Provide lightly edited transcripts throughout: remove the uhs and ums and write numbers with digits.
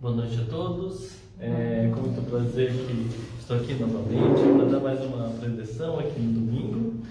Boa noite a todos. Com muito prazer que estou aqui novamente para dar mais uma preleção aqui no domingo.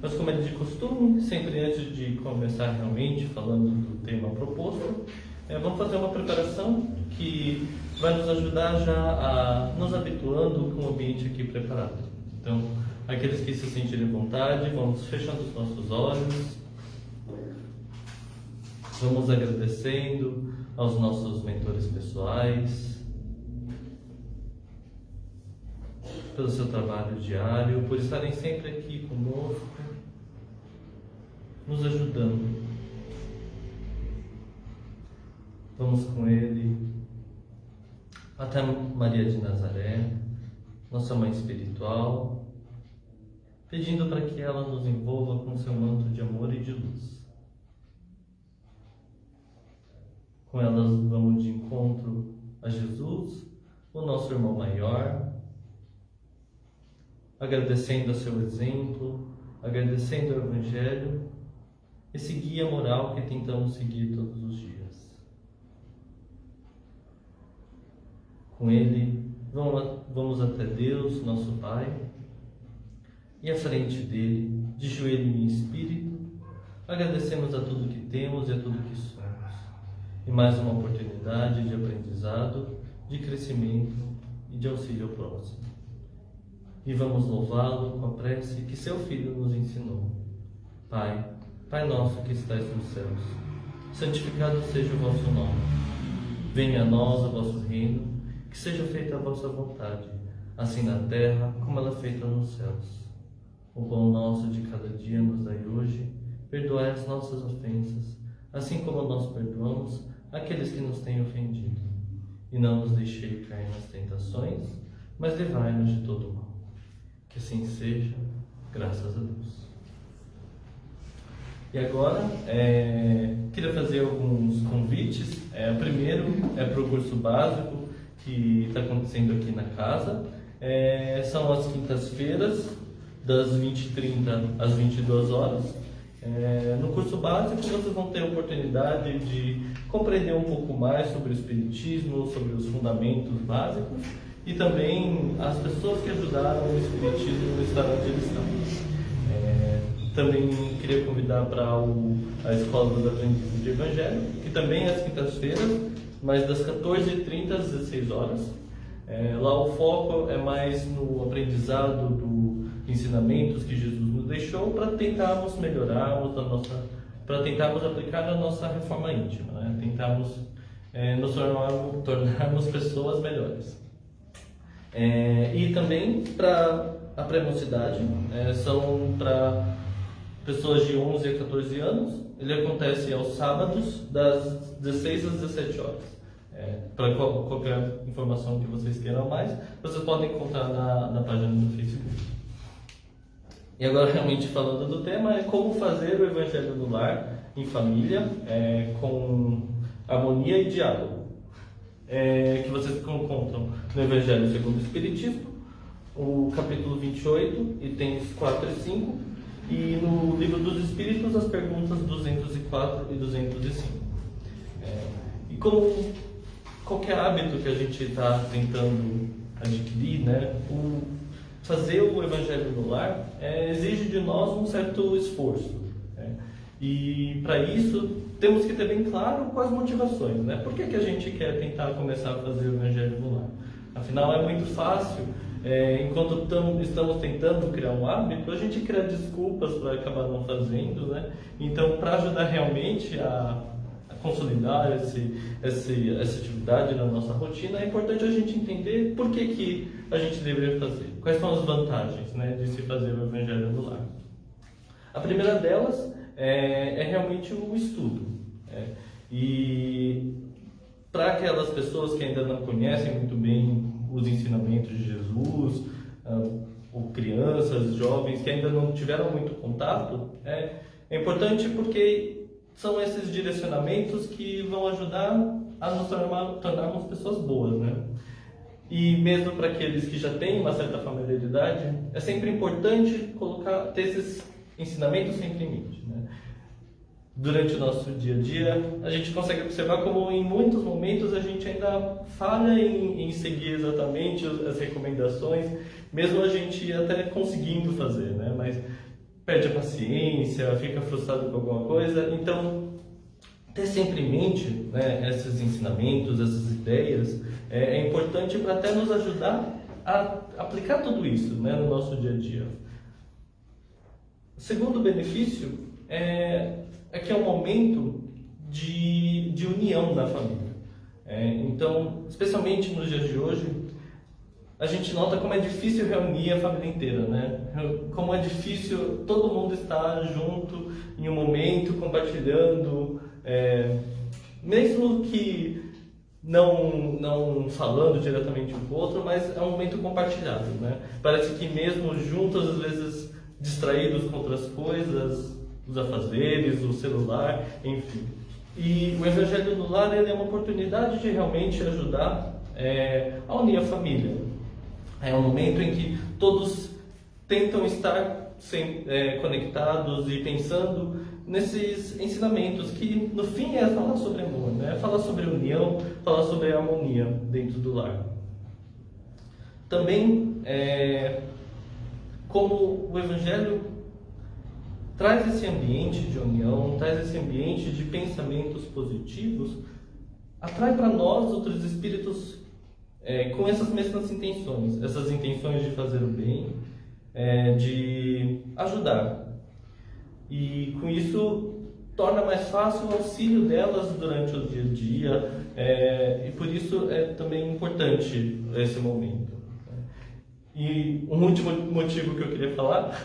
Mas como é de costume, sempre antes de começar realmente falando do tema proposto, vamos fazer uma preparação que vai nos ajudar já a nos habituando com o ambiente aqui preparado. Então, aqueles que se sentirem à vontade, vamos fechando os nossos olhos, vamos agradecendo aos nossos mentores pessoais pelo seu trabalho diário, por estarem sempre aqui conosco, nos ajudando. Vamos com ele até Maria de Nazaré, nossa mãe espiritual, pedindo para que ela nos envolva com seu manto de amor e de luz. Com elas vamos de encontro a Jesus, o nosso irmão maior, agradecendo a seu exemplo, agradecendo ao Evangelho, esse guia moral que tentamos seguir todos os dias. Com ele, vamos até Deus, nosso Pai, e à frente dele, de joelho em espírito, agradecemos a tudo que temos e a tudo que somos. E mais uma oportunidade de aprendizado, de crescimento e de auxílio ao próximo. E vamos louvá-lo com a prece que seu Filho nos ensinou. Pai, Pai nosso que estais nos céus, santificado seja o vosso nome. Venha a nós o vosso reino, que seja feita a vossa vontade, assim na terra como ela é feita nos céus. O pão nosso de cada dia nos dai hoje, perdoai as nossas ofensas, assim como nós perdoamos aqueles que nos têm ofendido. E não nos deixei cair nas tentações, mas livrai-nos de todo o mal. Que assim seja, graças a Deus. E agora, queria fazer alguns convites. O primeiro é para o curso básico que está acontecendo aqui na casa. São as quintas-feiras, das 20h30 às 22 horas. No curso básico vocês vão ter a oportunidade de compreender um pouco mais sobre o Espiritismo, sobre os fundamentos básicos e também as pessoas que ajudaram o Espiritismo no estado onde eles estão. Também queria convidar para a Escola dos Aprendizes de Evangelho, que também é às quintas-feiras, mas das 14h30 às 16 horas. Lá o foco é mais no aprendizado dos ensinamentos que Jesus nos deixou para tentarmos melhorarmos para tentarmos aplicar na nossa reforma íntima, né? Tentarmos nos tornarmos pessoas melhores. E também para a pré-mocidade, são para pessoas de 11 a 14 anos. Ele acontece aos sábados, das 16 às 17 horas. Para qualquer informação que vocês queiram mais, vocês podem encontrar na página do Facebook. E agora, realmente falando do tema, é como fazer o Evangelho no lar, em família, com harmonia e diálogo. Que vocês encontram no Evangelho segundo o Espiritismo, o capítulo 28, itens 4 e 5, e no Livro dos Espíritos, as perguntas 204 e 205. E como qualquer hábito que a gente está tentando adquirir, né, fazer o Evangelho no lar exige de nós um certo esforço. E para isso temos que ter bem claro quais motivações, né? Por que a gente quer tentar começar a fazer o Evangelho no lar? Afinal, é muito fácil, enquanto estamos tentando criar um hábito, a gente cria desculpas para acabar não fazendo, né? Então, para ajudar realmente a consolidar essa atividade na nossa rotina, é importante a gente entender por que a gente deveria fazer. Quais são as vantagens, né, de se fazer o Evangelho no lar. A primeira delas é realmente o estudo. E para aquelas pessoas que ainda não conhecem muito bem os ensinamentos de Jesus, ou crianças, jovens que ainda não tiveram muito contato, é importante porque são esses direcionamentos que vão ajudar a nos tornarmos pessoas boas, né? E mesmo para aqueles que já têm uma certa familiaridade, é sempre importante ter esses ensinamentos sempre em mente, né? durante o nosso dia a dia, a gente consegue observar como em muitos momentos a gente ainda falha em seguir exatamente as recomendações, mesmo a gente até conseguindo fazer, né? Mas perde a paciência, fica frustrado com alguma coisa. Então, ter sempre em mente, né, esses ensinamentos, essas ideias, é importante para até nos ajudar a aplicar tudo isso, né, no nosso dia a dia. O segundo benefício é que é um momento de união na família. Então, especialmente nos dias de hoje, a gente nota como é difícil reunir a família inteira, né? Como é difícil todo mundo estar junto em um momento, compartilhando, mesmo que não falando diretamente um com o outro, mas é um momento compartilhado, né? Parece que mesmo juntos, às vezes distraídos com outras coisas, os afazeres, o celular, enfim. E o Evangelho no Lar, ele é uma oportunidade de realmente ajudar a unir a família. É um momento em que todos tentam estar conectados e pensando nesses ensinamentos, que no fim é falar sobre amor, né? Falar sobre união, falar sobre harmonia dentro do lar. Também, como o Evangelho traz esse ambiente de união, traz esse ambiente de pensamentos positivos, atrai para nós outros espíritos com essas mesmas intenções, essas intenções de fazer o bem, de ajudar. E com isso torna mais fácil o auxílio delas durante o dia a dia, e por isso é também importante esse momento. E um último motivo que eu queria falar,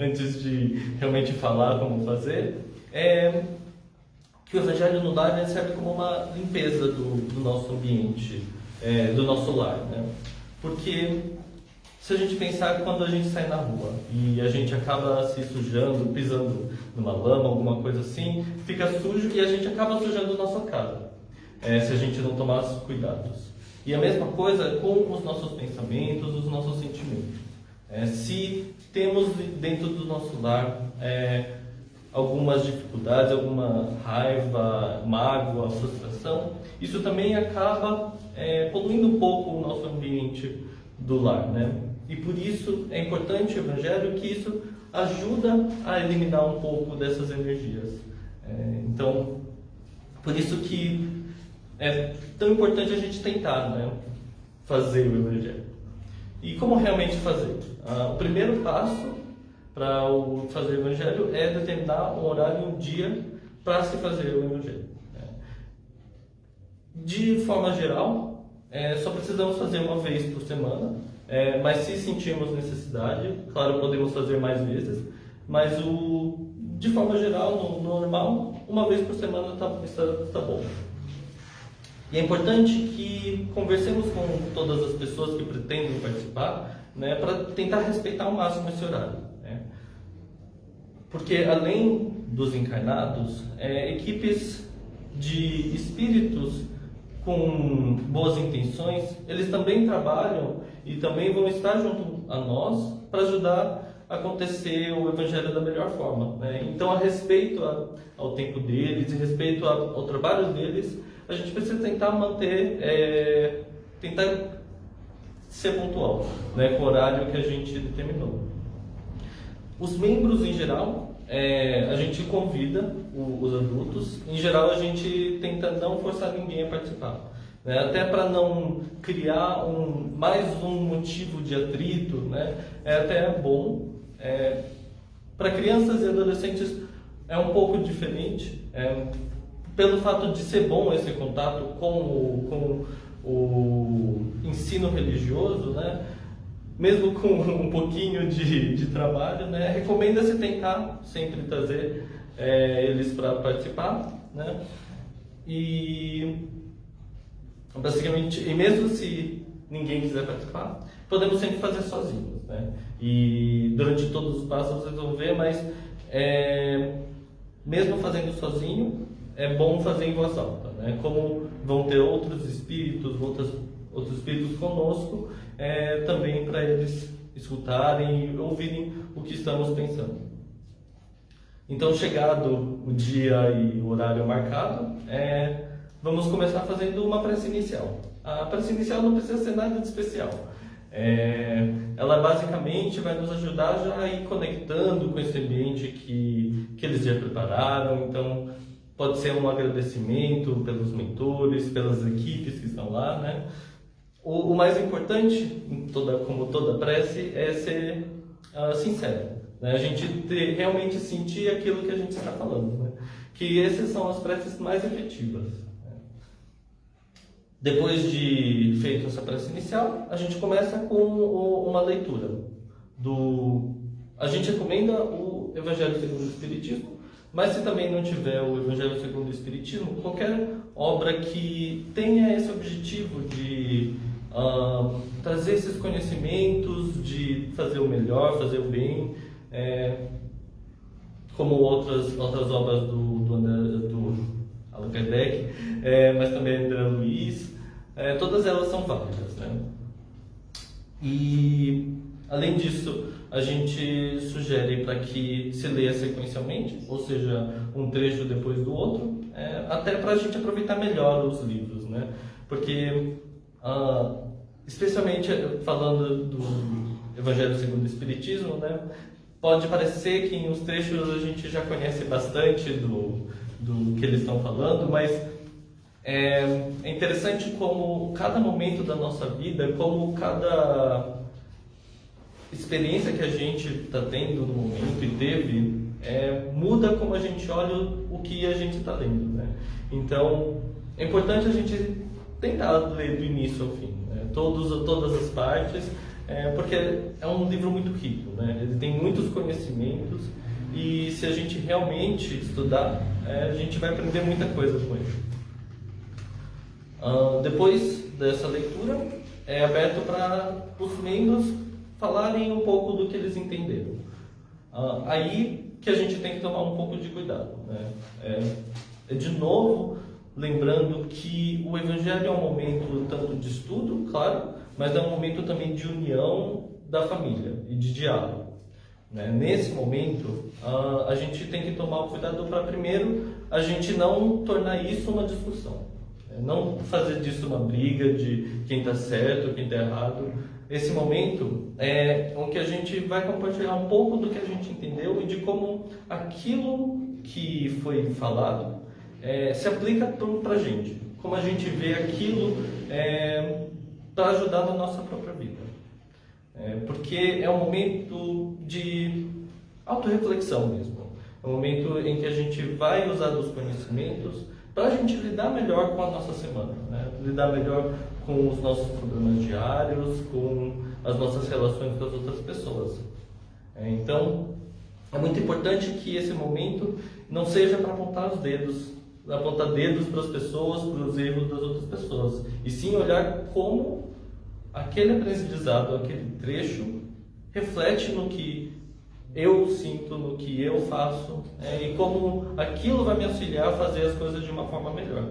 antes de realmente falar como fazer, é que o Evangelho no Lar serve como uma limpeza do nosso ambiente, do nosso lar, né? Porque se a gente pensar quando a gente sai na rua e a gente acaba se sujando, pisando numa lama, alguma coisa assim, fica sujo e a gente acaba sujando a nossa casa, se a gente não tomar os cuidados. E a mesma coisa com os nossos pensamentos, os nossos sentimentos. Se temos dentro do nosso lar algumas dificuldades, alguma raiva, mágoa, frustração, isso também acaba poluindo um pouco o nosso ambiente do lar, né? E por isso é importante o Evangelho, que isso ajuda a eliminar um pouco dessas energias. Então, por isso que é tão importante a gente tentar, né, fazer o Evangelho. E como realmente fazer? O primeiro passo para fazer o Evangelho é determinar um horário e um dia para se fazer o Evangelho. De forma geral, só precisamos fazer uma vez por semana, mas se sentirmos necessidade, claro, podemos fazer mais vezes, mas de forma geral, no normal, uma vez por semana está bom. E é importante que conversemos com todas as pessoas que pretendem participar, né, para tentar respeitar ao máximo esse horário, né? Porque além dos encarnados, equipes de espíritos com boas intenções, eles também trabalham e também vão estar junto a nós para ajudar a acontecer o Evangelho da melhor forma, né? Então, a respeito ao tempo deles, em respeito ao trabalho deles, a gente precisa tentar manter, tentar ser pontual, né, com o horário que a gente determinou. Os membros, em geral, a gente convida os adultos. Em geral, a gente tenta não forçar ninguém a participar, né, até para não criar mais um motivo de atrito, né? É até bom. Para crianças e adolescentes é um pouco diferente, pelo fato de ser bom esse contato com o ensino religioso, né? Mesmo com um pouquinho de trabalho, né? Recomenda-se tentar sempre trazer eles para participar, né? E basicamente, e mesmo se ninguém quiser participar, podemos sempre fazer sozinhos, né? E durante todos os passos vocês vão ver, mas mesmo fazendo sozinho, é bom fazer em voz alta, né? Como vão ter outros espíritos conosco, também para eles escutarem e ouvirem o que estamos pensando. Então, chegado o dia e o horário marcado, vamos começar fazendo uma prece inicial. A prece inicial não precisa ser nada de especial. Ela basicamente vai nos ajudar já a ir conectando com esse ambiente que eles já prepararam. Então, pode ser um agradecimento pelos mentores, pelas equipes que estão lá, né? O mais importante, como toda prece, é ser sincero, né? A gente realmente sentir aquilo que a gente está falando, né? Que essas são as preces mais efetivas, né? Depois de feita essa prece inicial, a gente começa com uma leitura. A gente recomenda o Evangelho segundo o Espiritismo, mas se também não tiver o Evangelho segundo o Espiritismo, qualquer obra que tenha esse objetivo de trazer esses conhecimentos, de fazer o melhor, fazer o bem, como outras obras do Allan Kardec, mas também André Luiz, todas elas são válidas, né? E, além disso, a gente sugere para que se leia sequencialmente, ou seja, um trecho depois do outro, até para a gente aproveitar melhor os livros, né? Porque, especialmente falando do Evangelho segundo o Espiritismo, né? Pode parecer que em uns trechos a gente já conhece bastante do que eles estão falando, mas é interessante como cada momento da nossa vida, como cada experiência que a gente está tendo no momento e teve, muda como a gente olha o que a gente está lendo, né? Então, é importante a gente tentar ler do início ao fim, né? Todas as partes, porque é um livro muito rico, né? Ele tem muitos conhecimentos e se a gente realmente estudar, a gente vai aprender muita coisa com ele. Depois dessa leitura, é aberto para os membros falarem um pouco do que eles entenderam. Aí que a gente tem que tomar um pouco de cuidado, né? De novo, lembrando que o Evangelho é um momento tanto de estudo, claro, mas é um momento também de união da família e de diálogo, né? Nesse momento, a gente tem que tomar o cuidado para, primeiro, a gente não tornar isso uma discussão. Não fazer disso uma briga de quem está certo, quem está errado. Esse momento é onde a gente vai compartilhar um pouco do que a gente entendeu e de como aquilo que foi falado se aplica para a gente. Como a gente vê aquilo para ajudar na nossa própria vida. Porque é um momento de autorreflexão mesmo. É um momento em que a gente vai usar dos conhecimentos para a gente lidar melhor com a nossa semana, né? Lidar melhor com os nossos problemas diários, com as nossas relações com as outras pessoas. Então, é muito importante que esse momento não seja para apontar dedos para as pessoas, para os erros das outras pessoas, e sim olhar como aquele aprendizado, aquele trecho, reflete no que eu sinto, no que eu faço, e como aquilo vai me auxiliar a fazer as coisas de uma forma melhor.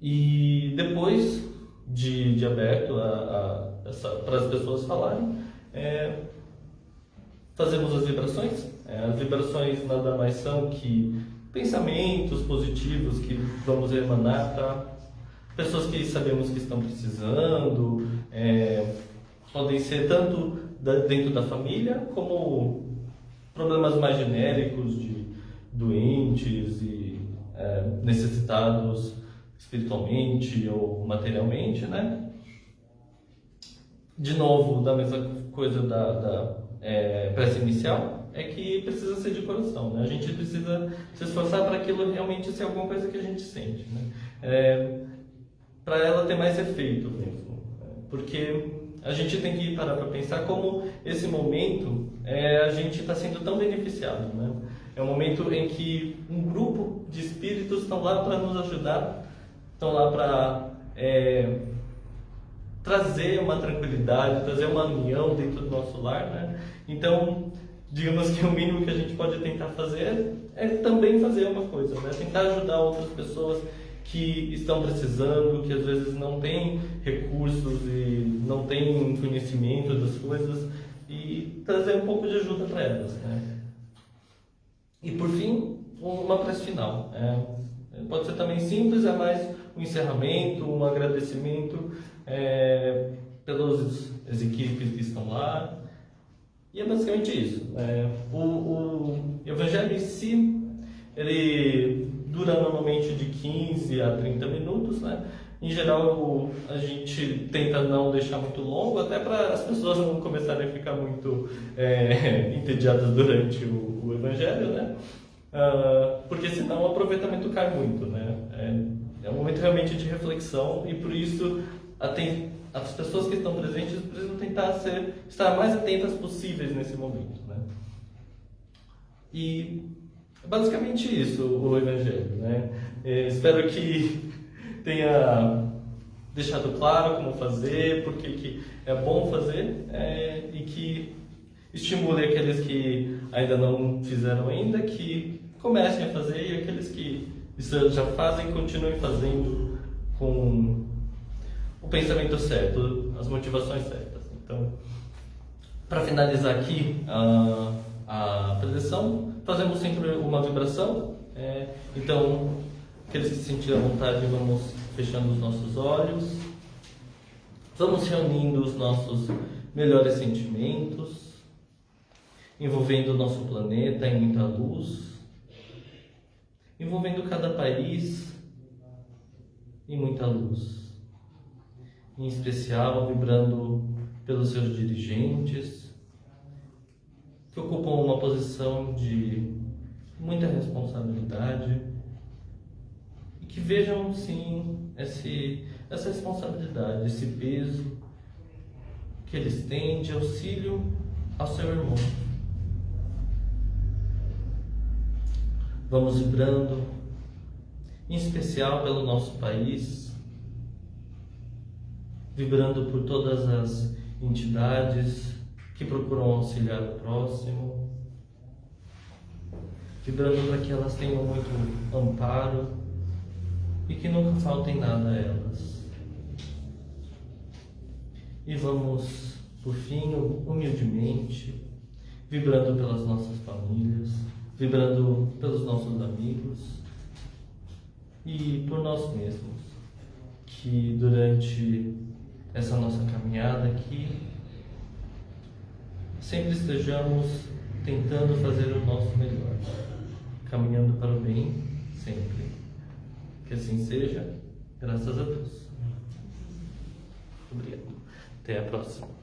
E depois de aberto para as pessoas falarem, fazemos as vibrações. As vibrações nada mais são que pensamentos positivos que vamos emanar para pessoas que sabemos que estão precisando. Podem ser tanto dentro da família, como problemas mais genéricos de doentes e necessitados espiritualmente ou materialmente, né? De novo, da mesma coisa da prece inicial, é que precisa ser de coração, né? A gente precisa se esforçar para aquilo realmente ser alguma coisa que a gente sente, né? Para ela ter mais efeito mesmo, porque a gente tem que parar para pensar como esse momento a gente está sendo tão beneficiado, né? É um momento em que um grupo de espíritos estão lá para nos ajudar, estão lá para trazer uma tranquilidade, trazer uma união dentro do nosso lar, né? Então, digamos que o mínimo que a gente pode tentar fazer é também fazer uma coisa, né? Tentar ajudar outras pessoas que estão precisando, que às vezes não têm recursos e não têm conhecimento das coisas, e trazer um pouco de ajuda para elas, né? E por fim, uma prece final. Pode ser também simples, é mais um encerramento, um agradecimento pelas equipes que estão lá. E é basicamente isso. O Evangelho em si, ele dura normalmente de 15 a 30 minutos, né? Em geral, a gente tenta não deixar muito longo, até para as pessoas não começarem a ficar muito entediadas durante o Evangelho, né? Porque senão o aproveitamento cai muito, né? É um momento realmente de reflexão e por isso as pessoas que estão presentes precisam tentar estar mais atentas possíveis nesse momento, né? E é basicamente isso o Evangelho, né? Espero que tenha deixado claro como fazer, porque que é bom fazer e que estimule aqueles que ainda não fizeram ainda, que comecem a fazer e aqueles que já fazem continuem fazendo com o pensamento certo, as motivações certas. Então, para finalizar aqui a preleção, fazemos sempre uma vibração. Então, aqueles que se sentirem à vontade, vamos fechando os nossos olhos, vamos reunindo os nossos melhores sentimentos, envolvendo o nosso planeta em muita luz, envolvendo cada país em muita luz, em especial vibrando pelos seus dirigentes, que ocupam uma posição de muita responsabilidade e que vejam sim essa responsabilidade, esse peso que eles têm de auxílio ao seu irmão. Vamos vibrando, em especial pelo nosso país, vibrando por todas as entidades que procuram auxiliar o próximo, vibrando para que elas tenham muito amparo e que nunca faltem nada a elas. E vamos, por fim, humildemente, vibrando pelas nossas famílias, vibrando pelos nossos amigos e por nós mesmos, que durante essa nossa caminhada aqui sempre estejamos tentando fazer o nosso melhor, caminhando para o bem sempre. Que assim seja, graças a Deus. Obrigado. Até a próxima.